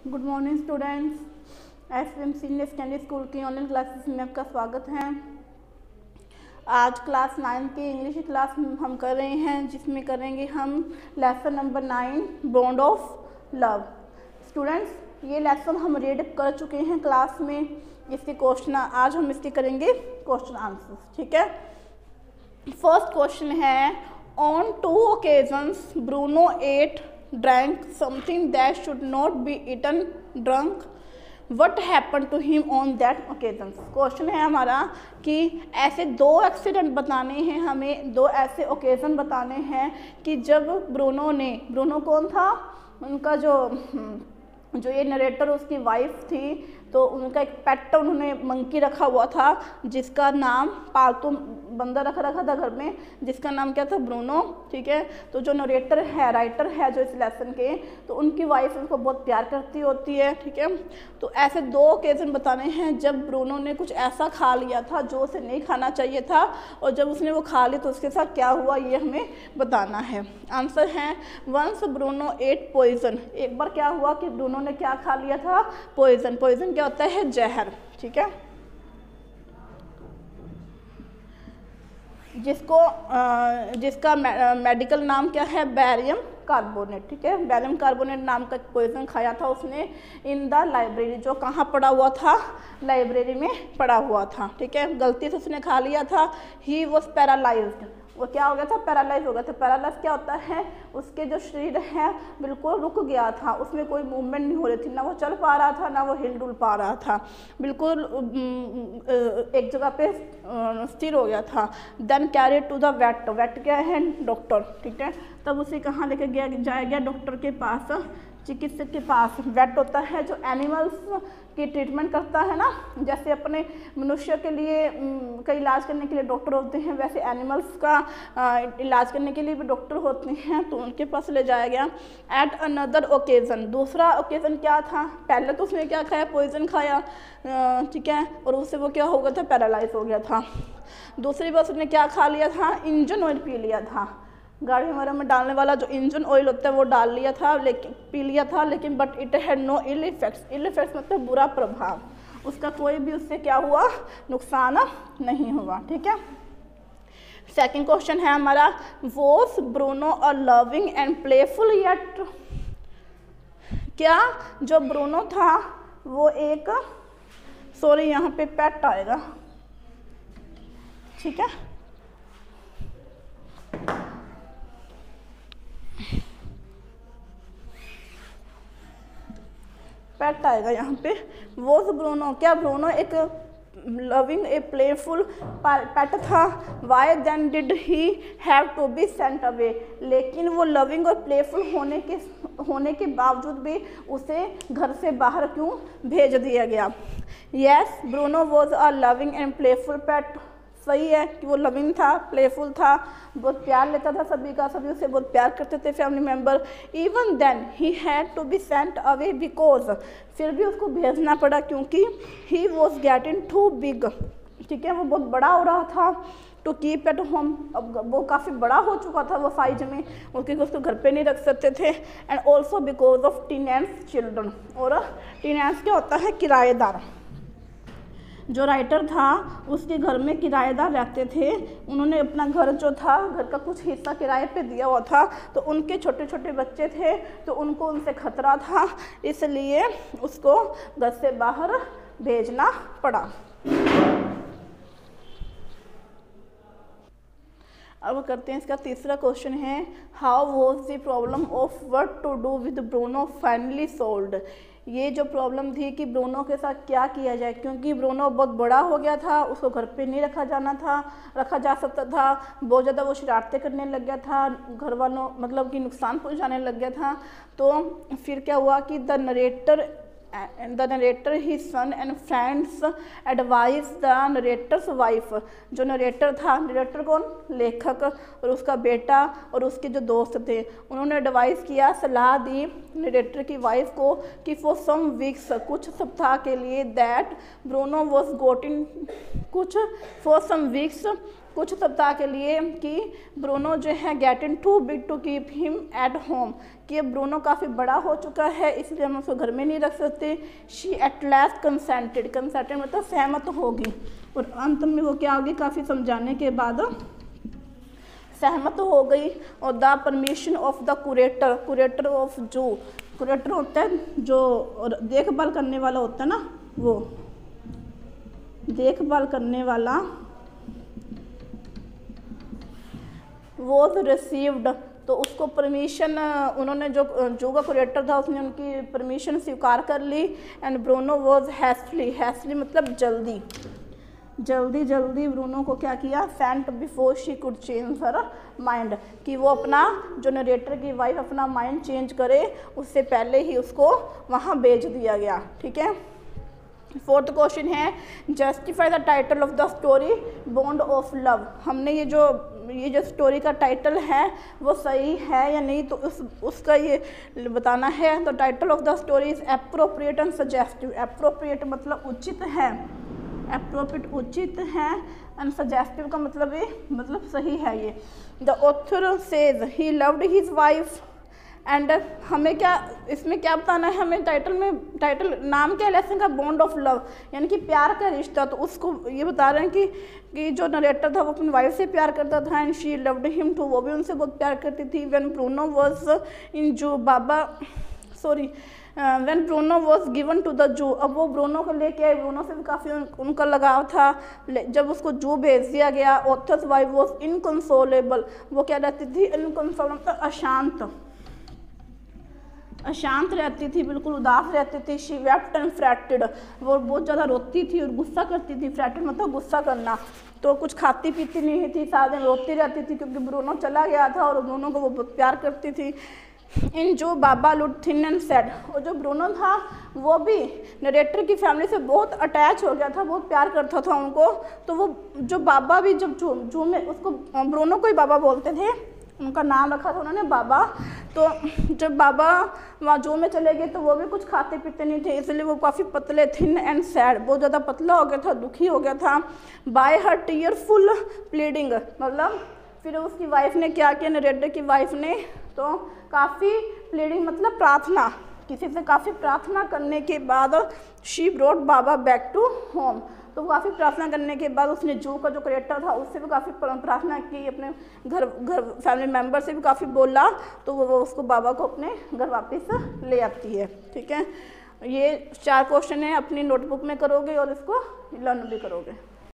Good morning students. SVM senior secondary school की online classes में आपका स्वागत है। आज क्लास 9 की इंग्लिश की क्लास हम कर रहे हैं, जिसमें करेंगे हम lesson number 9 bond of love. Students, ये लेसन हम रीड कर चुके हैं क्लास में। इसके क्वेश्चन आज हम इसके करेंगे क्वेश्चन आंसर, ठीक है। फर्स्ट क्वेश्चन है, on 2 occasions Bruno ate drank something that should not be eaten drunk. What happened to him on that occasion? Question है हमारा कि ऐसे 2 एक्सीडेंट बताने हैं हमें, 2 ऐसे ओकेजन बताने हैं कि जब ब्रूनो कौन था, उनका जो ये नरेटर उसकी वाइफ थी, तो उनका एक पेट उन्होंने मंकी रखा हुआ था, जिसका नाम पालतू बंदा रखा था घर में, जिसका नाम क्या था, ब्रूनो, ठीक है। तो जो नरेटर है, राइटर है जो इस लेसन के, तो उनकी वाइफ उनको बहुत प्यार करती होती है, ठीक है। तो ऐसे 2 ओकेजन बताने हैं जब ब्रूनो ने कुछ ऐसा खा लिया था जो उसे नहीं खाना चाहिए था, और जब उसने वो खा लिया तो उसके साथ क्या हुआ ये हमें बताना है। आंसर है, वंस ब्रूनो एट पॉइजन। एक बार क्या हुआ कि ब्रूनो ने क्या खा लिया था, पॉइजन। पॉइजन क्या होता है, जहर, ठीक है। जिसका मेडिकल नाम क्या है, बैरियम कार्बोनेट, ठीक है। बैरियम कार्बोनेट नाम का पॉइजन खाया था उसने इन द लाइब्रेरी, जो कहाँ पड़ा हुआ था, लाइब्रेरी में पड़ा हुआ था, ठीक है। गलती से उसने खा लिया था। ही वॉज पैरालाइज्ड, वो क्या हो गया था, पैरालाइज हो गया था। पैरालाइज क्या होता है, उसके जो शरीर है बिल्कुल रुक गया था, उसमें कोई मूवमेंट नहीं हो रही थी, ना वो चल पा रहा था ना वो हिल डुल पा रहा था, बिल्कुल एक जगह पे स्थिर हो गया था। Then carry to the vet, vet क्या है, डॉक्टर, ठीक है। तब उसे कहाँ लेके जाया गया, डॉक्टर के पास, चिकित्सक के पास। वेट होता है जो एनिमल्स की ट्रीटमेंट करता है ना, जैसे अपने मनुष्य के लिए का इलाज करने के लिए डॉक्टर होते हैं, वैसे एनिमल्स का इलाज करने के लिए भी डॉक्टर होते हैं, तो उनके पास ले जाया गया। एट अनदर ओकेजन, दूसरा ओकेजन क्या था, पहले तो उसने क्या खाया, पॉइजन खाया, ठीक है, और उससे वो क्या हो गया था, पैरालाइज हो गया था। दूसरी बार उसने क्या खा लिया था, इंजन ऑयल पी लिया था। गाड़ी हमारे में डालने वाला जो इंजन ऑयल होता है वो डाल लिया था, लेकिन पी लिया था, लेकिन but it had no ill effects. Ill effects मतलब बुरा प्रभाव, उसका कोई भी उससे क्या हुआ, नुकसान नहीं हुआ, ठीक है। सेकंड क्वेश्चन है हमारा, was Bruno a loving and playful yet. क्या जो ब्रूनो था वो एक, सॉरी यहाँ पे पेट आएगा, ठीक है, पेट आएगा यहाँ पे। वो ब्रूनो, क्या ब्रूनो एक लविंग ए प्लेफुल पेट था। Why then did he have to be sent away, लेकिन वो लविंग और प्लेफुल होने के बावजूद भी उसे घर से बाहर क्यों भेज दिया गया। Yes, Bruno was a loving and playful pet. सही है कि वो लविंग था, प्लेफुल था, बहुत प्यार लेता था सभी का, सभी उसे बहुत प्यार करते थे, family member. Even then he had to be sent away because, फिर भी उसको भेजना पड़ा क्योंकि he was getting too big, ठीक है, वो बहुत बड़ा हो रहा था। टू कीप एट होम, अब वो काफ़ी बड़ा हो चुका था वो साइज में, क्योंकि उसको घर पे नहीं रख सकते थे। And also because of tenants children, और टीनेंट्स क्या होता है, किराएदार। जो राइटर था उसके घर में किराएदार रहते थे, उन्होंने अपना घर जो था, घर का कुछ हिस्सा किराए पे दिया हुआ था, तो उनके छोटे छोटे बच्चे थे, तो उनको उनसे खतरा था, इसलिए उसको घर से बाहर भेजना पड़ा। अब करते हैं इसका तीसरा क्वेश्चन है, how was the problem of what to do with Bruno finally solved. ये जो प्रॉब्लम थी कि ब्रूनो के साथ क्या किया जाए, क्योंकि ब्रूनो बहुत बड़ा हो गया था, उसको घर पे नहीं रखा जा सकता था, बहुत ज़्यादा वो शरारतें करने लग गया था, घर वालों मतलब कि नुकसान पहुंचाने लग गया था। तो फिर क्या हुआ कि the narrator his son and friends advise the narrator's wife। जो नरेटर था, नरेटर कौन, लेखक, और उसका बेटा और उसके जो दोस्त थे, उन्होंने एडवाइस किया, सलाह दी नरेटर की वाइफ को कि फॉर सम वीक्स, कुछ सप्ताह के लिए, दैट ब्रूनो वॉज गोटिंग कुछ फॉर सम वीक्स, कुछ सप्ताह के लिए, कि ब्रूनो जो है getting too big to keep him at home, कि ब्रूनो काफ़ी बड़ा हो चुका है इसलिए हम उसको घर में नहीं रख सकते। She at last consented, consented मतलब सहमत होगी, और अंत में वो क्या होगी, काफ़ी समझाने के बाद सहमत हो गई। और the permission of the curator, curator of zoo, curator होता है जो देखभाल करने वाला होता है ना, वो देखभाल करने वाला, वॉज रिसीव्ड, तो उसको परमिशन, उन्होंने जो जू का कुरेटर था उसने उनकी परमिशन स्वीकार कर ली। And Bruno was hastily, hastily मतलब जल्दी, जल्दी जल्दी ब्रूनो को क्या किया, sent before she could change her mind, कि वो अपना जो नरेटर की वाइफ अपना माइंड चेंज करे उससे पहले ही उसको वहाँ भेज दिया गया। ठीक है। फोर्थ क्वेश्चन है justify the title of the story bond of love. हमने ये जो स्टोरी का टाइटल है वो सही है या नहीं, तो उसका ये बताना है। तो title of the story is appropriate and suggestive. Appropriate मतलब उचित है, एप्रोप्रिएट उचित है, एंड सजेस्टिव का मतलब ये मतलब सही है ये। The author says he loved his wife and, हमें क्या इसमें क्या बताना है, हमें टाइटल नाम क्या है लेसन का, बॉन्ड ऑफ लव, यानी कि प्यार का रिश्ता। तो उसको ये बता रहे हैं कि जो नरेटर था वो अपनी वाइफ से प्यार करता था, and she loved him too, वो भी उनसे बहुत प्यार करती थी। When Bruno was in zoo, when Bruno was given to the zoo, अब वो ब्रूनो को लेके आए, ब्रूनो से भी काफ़ी उनका लगाव था। जब उसको जू भेज दिया गया, ऑथर्स वाइफ वॉज इनकंसोलेबल, वो क्या रहती थी, इनकंसोलेबल अशांत, अशांत रहती थी, बिल्कुल उदास रहती थी। शी वेप्ट एंड फ्रैटेड, वो बहुत ज़्यादा रोती थी और गुस्सा करती थी। फ्रैटेड मतलब गुस्सा करना, तो कुछ खाती पीती नहीं थी, सारा दिन रोती रहती थी क्योंकि ब्रूनो चला गया था और ब्रूनो को वो बहुत प्यार करती थी। इन जो बाबा लुड थिन एंड सैड, और जो ब्रूनो था वो भी नरेटर की फैमिली से बहुत अटैच हो गया था, बहुत प्यार करता था उनको। तो वो जो बाबा भी जब जू में, उसको ब्रूनो को ही बाबा बोलते थे, उनका नाम रखा था उन्होंने बाबा। तो जब बाबा वहाँ जू में चले गए तो वो भी कुछ खाते पीते नहीं थे, इसलिए वो काफ़ी पतले, थिन एंड सैड, बहुत ज़्यादा पतला हो गया था, दुखी हो गया था। बाय हर टीयरफुल प्लीडिंग, मतलब फिर उसकी वाइफ ने क्या किया, नरेटर की वाइफ ने, तो काफ़ी प्लीडिंग मतलब प्रार्थना, किसी से काफ़ी प्रार्थना करने के बाद शी ब्रॉट बाबा बैक टू होम, तो काफ़ी प्रार्थना करने के बाद उसने जू का जो करेक्टर था उससे भी काफ़ी प्रार्थना की, अपने घर फैमिली मेम्बर से भी काफ़ी बोला, तो वो उसको बाबा को अपने घर वापस ले आती है। ठीक है, ये 4 क्वेश्चन है, अपनी नोटबुक में करोगे और इसको लर्न भी करोगे।